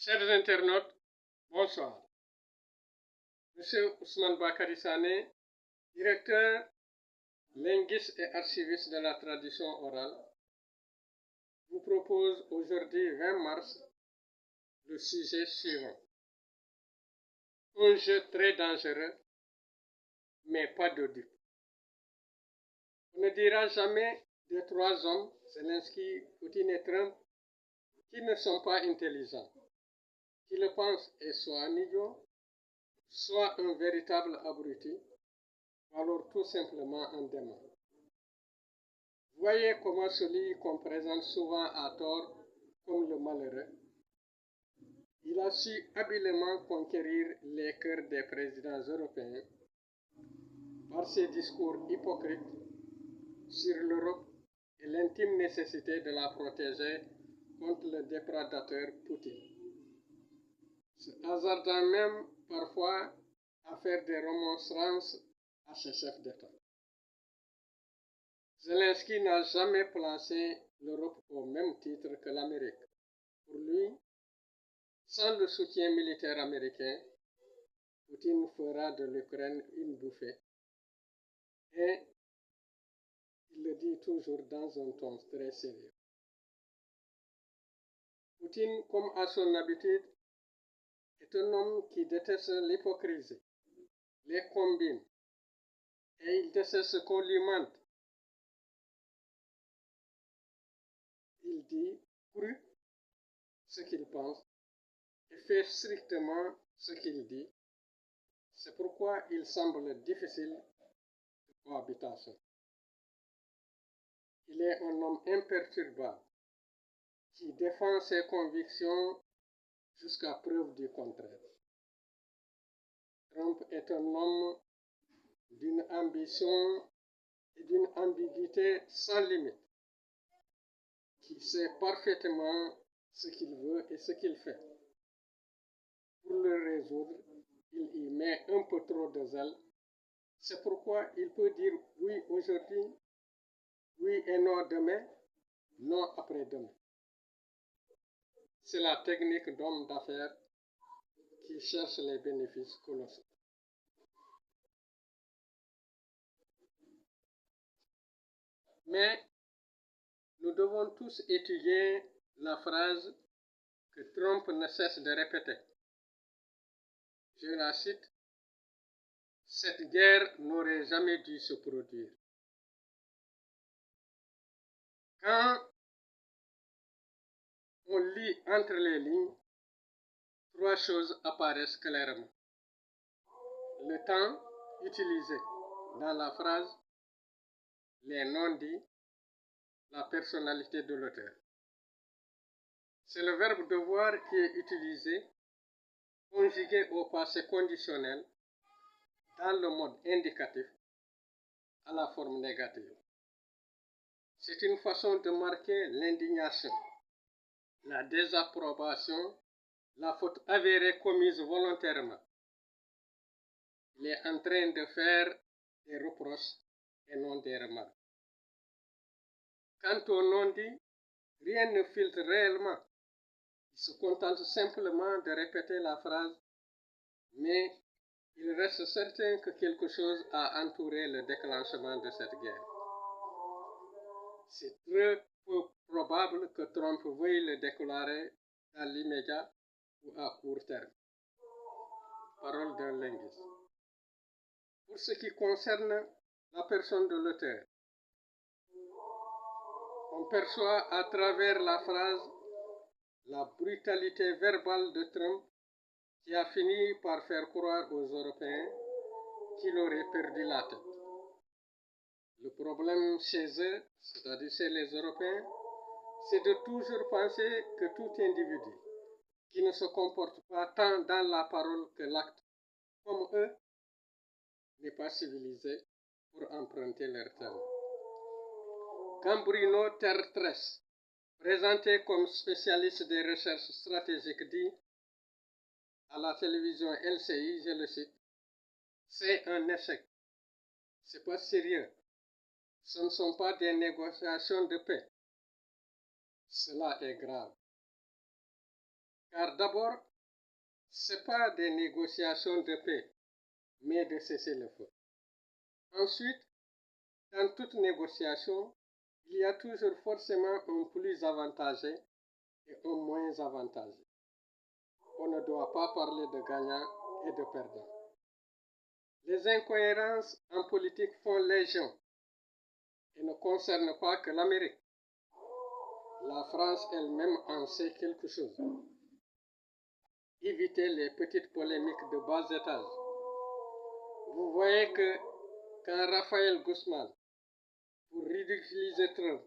Chers internautes, bonsoir. Monsieur Ousmane Bakary Sané, directeur, linguiste et archiviste de la tradition orale, vous propose aujourd'hui 20 mars le sujet suivant. Un jeu très dangereux, mais pas de dupe. On ne dira jamais des trois hommes, Zelensky, Poutine et Trump, qui ne sont pas intelligents, qui le pensent et soit un idiot, soit un véritable abruti, ou alors tout simplement un démon. Voyez comment celui qu'on présente souvent à tort comme le malheureux, il a su habilement conquérir les cœurs des présidents européens par ses discours hypocrites sur l'Europe et l'intime nécessité de la protéger contre le déprédateur Poutine, se hasardant même parfois à faire des remontrances à ses chefs d'État. Zelensky n'a jamais placé l'Europe au même titre que l'Amérique. Pour lui, sans le soutien militaire américain, Poutine fera de l'Ukraine une bouffée. Et il le dit toujours dans un ton très sérieux. Poutine, comme à son habitude, est un homme qui déteste l'hypocrisie, les combine, et il déteste ce qu'on lui mente. Il dit cru ce qu'il pense et fait strictement ce qu'il dit. C'est pourquoi il semble difficile de cohabitation. Il est un homme imperturbable qui défend ses convictions jusqu'à preuve du contraire. Trump est un homme d'une ambition et d'une ambiguïté sans limite, qui sait parfaitement ce qu'il veut et ce qu'il fait. Pour le résoudre, il y met un peu trop de zèle. C'est pourquoi il peut dire oui aujourd'hui, oui et non demain, non après-demain. C'est la technique d'homme d'affaires qui cherche les bénéfices colossaux. Mais nous devons tous étudier la phrase que Trump ne cesse de répéter. Je la cite, « Cette guerre n'aurait jamais dû se produire. » Quand on lit entre les lignes, trois choses apparaissent clairement. Le temps utilisé dans la phrase, les non-dits, la personnalité de l'auteur. C'est le verbe devoir qui est utilisé, conjugué au passé conditionnel, dans le mode indicatif, à la forme négative. C'est une façon de marquer l'indignation, la désapprobation, la faute avérée commise volontairement. Il est en train de faire des reproches et non des remarques. Quant au non-dit, rien ne filtre réellement. Il se contente simplement de répéter la phrase, mais il reste certain que quelque chose a entouré le déclenchement de cette guerre. C'est très peu probable que Trump veuille le déclarer dans l'immédiat ou à court terme. Parole d'un linguiste. Pour ce qui concerne la personne de l'auteur, on perçoit à travers la phrase la brutalité verbale de Trump qui a fini par faire croire aux Européens qu'il aurait perdu la tête. Le problème chez eux, c'est-à-dire chez les Européens, c'est de toujours penser que tout individu qui ne se comporte pas tant dans la parole que l'acte comme eux n'est pas civilisé, pour emprunter leur terme. Gambrino Tertres, présenté comme spécialiste des recherches stratégiques, dit à la télévision LCI, je le cite, « C'est un échec. C'est pas sérieux. Ce ne sont pas des négociations de paix. Cela est grave. » Car d'abord, ce n'est pas des négociations de paix, mais de cessez-le-feu. Ensuite, dans toute négociation, il y a toujours forcément un plus avantagé et un moins avantagé. On ne doit pas parler de gagnant et de perdant. Les incohérences en politique font légion et ne concernent pas que l'Amérique. La France elle-même en sait quelque chose. Évitez les petites polémiques de bas étage. Vous voyez que quand Raphaël Guzman, pour ridiculiser Trump,